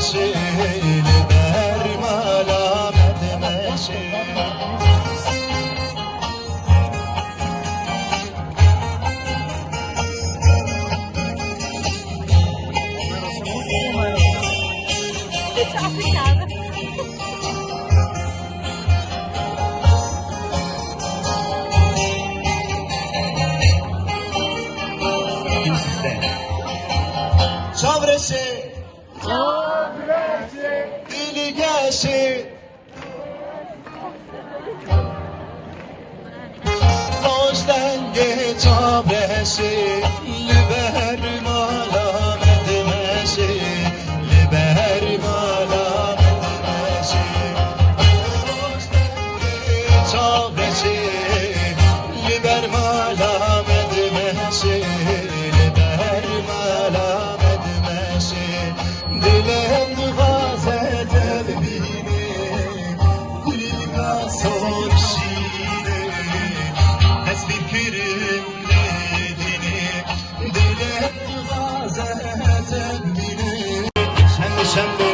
ماشي لبر ملامت ماشي Çavresi, dili gelsin, Özden çavresi, liber malam edmesi, liber malam edmesi, Özden çavresi, liber malam edmesi, liber malam Dilen gazet elbini Dilga sor şiiri Esbir kirim ledini Dilen gazet elbini Şembe şembe